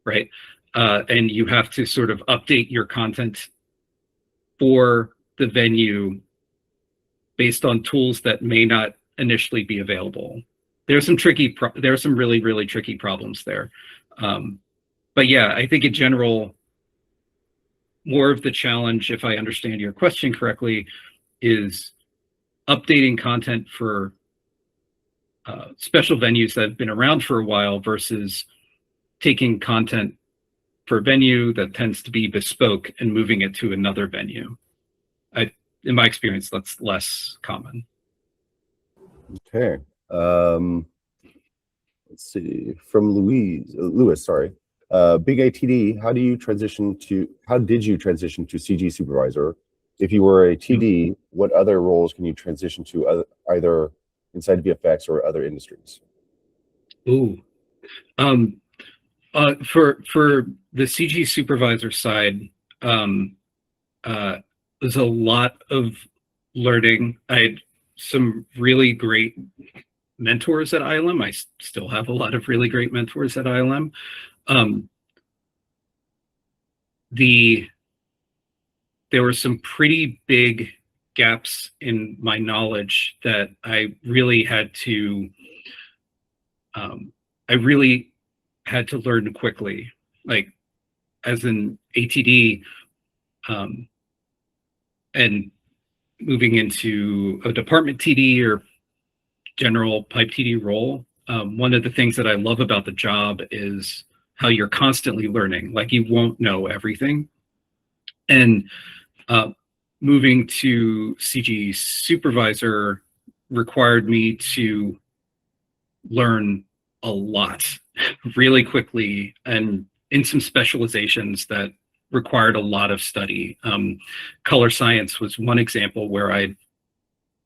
right? And you have to sort of update your content for the venue based on tools that may not initially be available. There's some really, really tricky problems there. But yeah, I think in general, more of the challenge, if I understand your question correctly, is updating content for special venues that have been around for a while versus taking content for a venue that tends to be bespoke and moving it to another venue. In my experience, that's less common. Okay. Let's see. From Lewis, sorry. Big ATD, how did you transition to CG supervisor? If you were a TD, what other roles can you transition to, either inside VFX or other industries? Ooh. For the CG supervisor side, there's a lot of learning. I had some really great mentors at ILM. I still have a lot of really great mentors at ILM. There were some pretty big gaps in my knowledge that I really had to learn quickly. Like as an ATD, and moving into a department TD or general pipe TD role, one of the things that I love about the job is how you're constantly learning. Like, you won't know everything. And moving to CG Supervisor required me to learn a lot really quickly, and in some specializations that required a lot of study. Color science was one example where I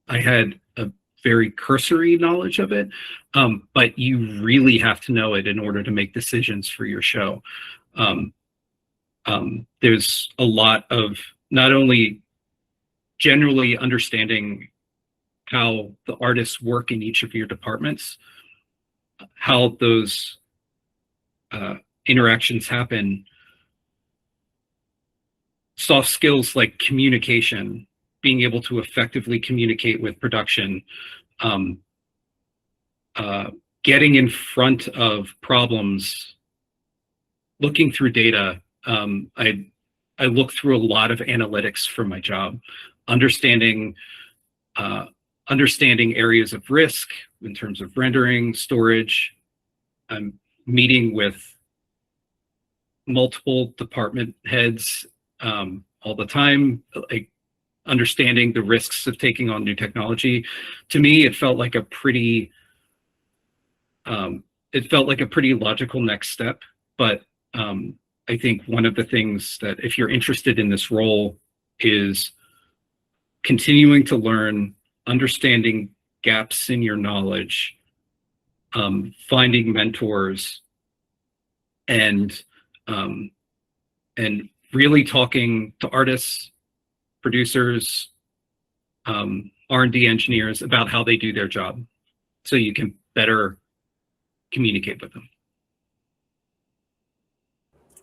had a very cursory knowledge of it, but you really have to know it in order to make decisions for your show. There's a lot of not only generally understanding how the artists work in each of your departments, how those interactions happen, soft skills like communication, being able to effectively communicate with production, getting in front of problems, looking through data. I look through a lot of analytics for my job, understanding areas of risk in terms of rendering, storage. I'm meeting with multiple department heads all the time, like understanding the risks of taking on new technology. To me, it felt like a pretty logical next step. But I think one of the things that, if you're interested in this role, is continuing to learn, understanding gaps in your knowledge, finding mentors, and really talking to artists, producers, R&D engineers about how they do their job, so you can better communicate with them.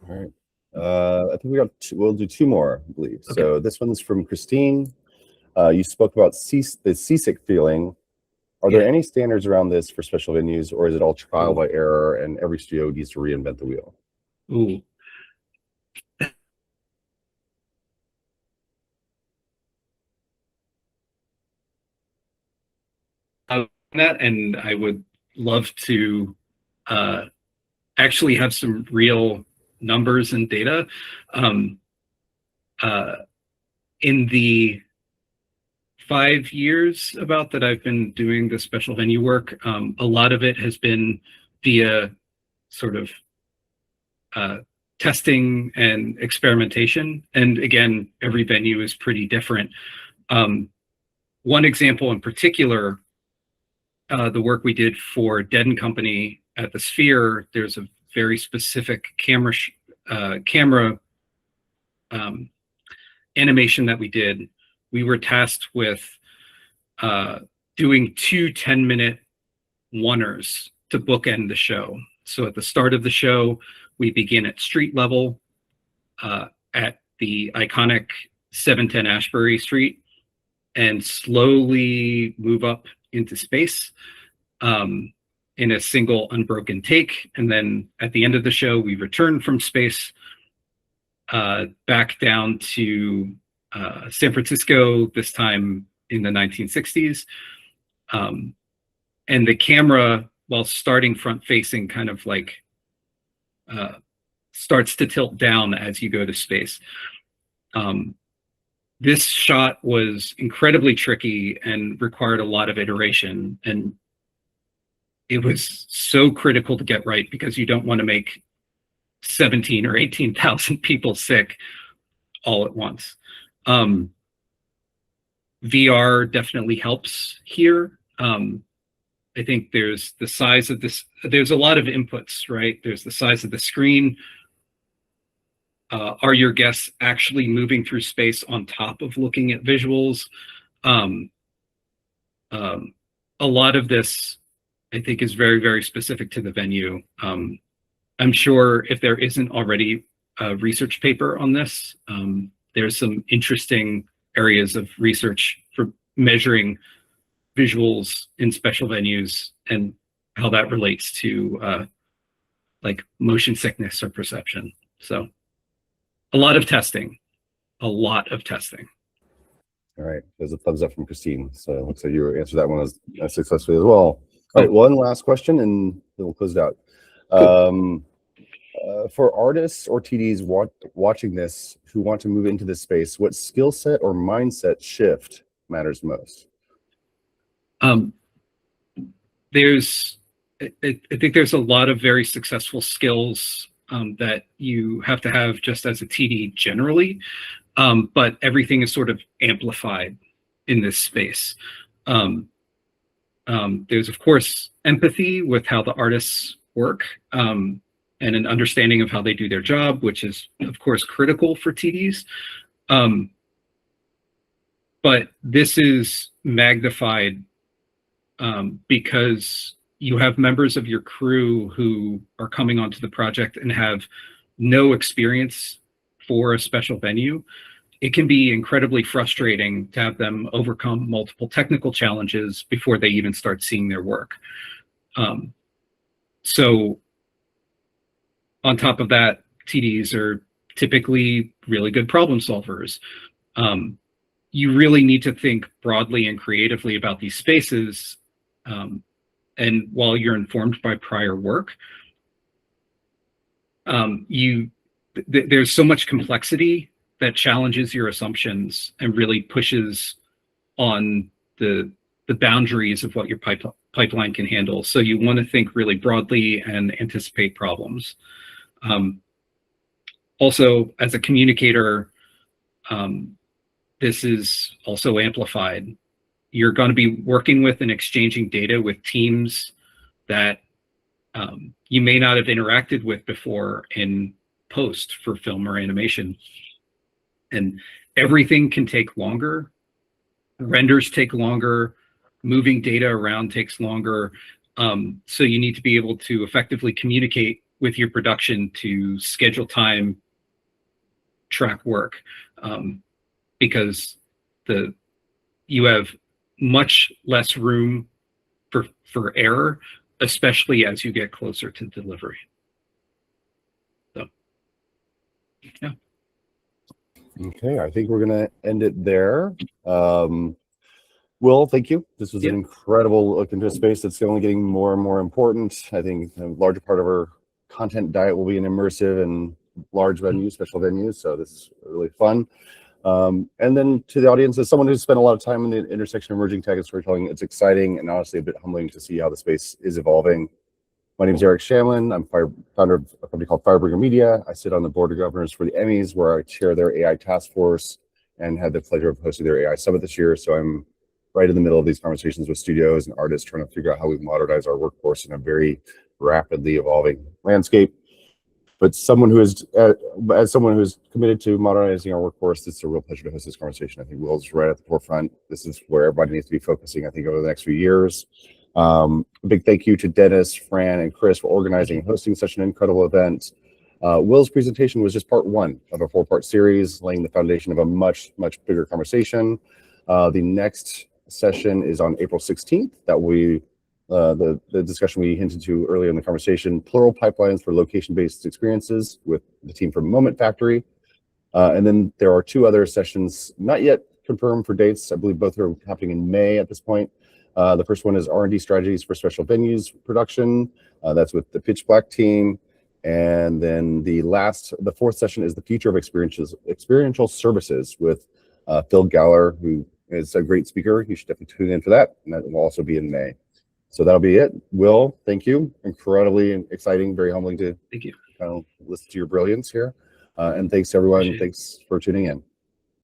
All right. I think we'll do two more, I believe. Okay. So this one's from Christine. You spoke about the seasick feeling. Are there any standards around this for special venues, or is it all trial by error and every studio needs to reinvent the wheel? Ooh. That, and I would love to actually have some real numbers and data. In the 5 years about that I've been doing the special venue work, a lot of it has been via sort of testing and experimentation. And again, every venue is pretty different. One example in particular, the work we did for Dead & Company at the Sphere, there's a very specific camera animation that we did. We were tasked with doing 2 10-minute oneers to bookend the show. So at the start of the show, we begin at street level at the iconic 710 Ashbury Street and slowly move up into space in a single unbroken take. And then at the end of the show, we return from space back down to San Francisco, this time in the 1960s. And the camera, while starting front facing, kind of like starts to tilt down as you go to space. This shot was incredibly tricky and required a lot of iteration, and it was so critical to get right because you don't want to make 17 or 18,000 people sick all at once. VR definitely helps here. I think there's the size of this, there's a lot of inputs, right? There's the size of the screen. Are your guests actually moving through space on top of looking at visuals? A lot of this, I think, is very, very specific to the venue. I'm sure if there isn't already a research paper on this, there's some interesting areas of research for measuring visuals in special venues and how that relates to like motion sickness or perception. So a lot of testing. All right, there's a thumbs up from Christine. So it looks like you answered that one as successfully as well. All right, one last question and then we'll close it out. Cool. For artists or TDs watching this who want to move into this space, what skill set or mindset shift matters most? I think there's a lot of very successful skills that you have to have just as a TD generally, but everything is sort of amplified in this space. There's, of course, empathy with how the artists work, and an understanding of how they do their job, which is, of course, critical for TDs. But this is magnified because you have members of your crew who are coming onto the project and have no experience for a special venue. It can be incredibly frustrating to have them overcome multiple technical challenges before they even start seeing their work. So on top of that, TDs are typically really good problem solvers. You really need to think broadly and creatively about these spaces. And while you're informed by prior work, there's so much complexity that challenges your assumptions and really pushes on the boundaries of what your pipeline can handle. So you want to think really broadly and anticipate problems. Also, as a communicator, this is also amplified. You're going to be working with and exchanging data with teams that you may not have interacted with before in post for film or animation. And everything can take longer. Renders take longer. Moving data around takes longer. So you need to be able to effectively communicate with your production to schedule time, track work, because you have much less room for error, especially as you get closer to delivery. So, yeah. Okay, I think we're going to end it there. Will, thank you. This was an incredible look into a space that's only getting more and more important. I think a larger part of our content diet will be an immersive and large venues, special venues. So this is really fun. And then to the audience, as someone who's spent a lot of time in the intersection of emerging tech and storytelling, it's exciting and honestly a bit humbling to see how the space is evolving. My name is Eric Shamlin. I'm founder of a company called Firebringer Media. I sit on the board of governors for the Emmys, where I chair their AI task force and had the pleasure of hosting their AI summit this year. So I'm right in the middle of these conversations with studios and artists trying to figure out how we modernize our workforce in a very rapidly evolving landscape. But someone who is, as someone who is committed to modernizing our workforce, it's a real pleasure to host this conversation. I think Will's right at the forefront. This is where everybody needs to be focusing, I think, over the next few years. A big thank you to Dennis, Fran, and Chris for organizing and hosting such an incredible event. Will's presentation was just part one of a 4-part series, laying the foundation of a much, much bigger conversation. The next session is on April 16th. That will be the discussion we hinted to earlier in the conversation, plural pipelines for location-based experiences with the team from Moment Factory. And then there are 2 other sessions, not yet confirmed for dates. I believe both are happening in May at this point. The first one is R&D strategies for special venues production. That's with the Pitch Black team. And then the 4th session is the Future of Experiential Services with Phil Galler, who is a great speaker. You should definitely tune in for that. And that will also be in May. So that'll be it. Will, thank you. Incredibly exciting, very humbling to thank you. Kind of listen to your brilliance here. And thanks to everyone. Thanks for tuning in.